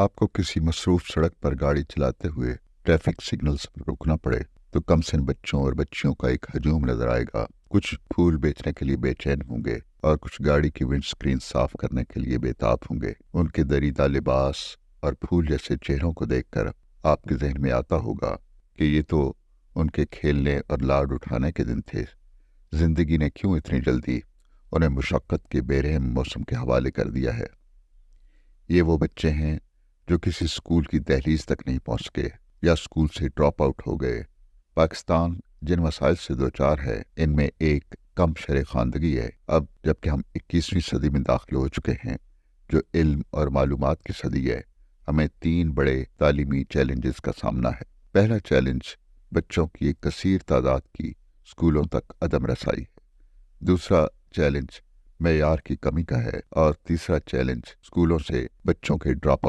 आपको किसी मसरूफ सड़क पर गाड़ी चलाते हुए ट्रैफिक सिग्नल्स पर रुकना पड़े तो कम से कम बच्चों और बच्चियों का एक हजूम नजर आएगा। कुछ फूल बेचने के लिए बेचैन होंगे और कुछ गाड़ी की विंड स्क्रीन साफ करने के लिए बेताब होंगे। उनके दरीदा लिबास और फूल जैसे चेहरों को देखकर आपके जहन में आता होगा कि ये तो उनके खेलने और लाड उठाने के दिन थे। जिंदगी ने क्यों इतनी जल्दी उन्हें मुशक्कत के बेरहम मौसम के हवाले कर दिया है। ये वो बच्चे हैं जो किसी स्कूल की दहलीज तक नहीं पहुंच सके या स्कूल से ड्रॉप आउट हो गए। पाकिस्तान जिन मसाइल से दो चार है, इनमें एक कम शरे खानदगी है। अब जबकि हम 21वीं सदी में दाखिल हो चुके हैं, जो इल्म और मालूमात की सदी है, हमें 3 बड़े तालीमी चैलेंजेस का सामना है। पहला चैलेंज बच्चों की एक कसीर तादाद की स्कूलों तक अदम रसाई है। दूसरा चैलेंज मेयार की कमी का है और तीसरा चैलेंज स्कूलों से बच्चों के ड्रॉप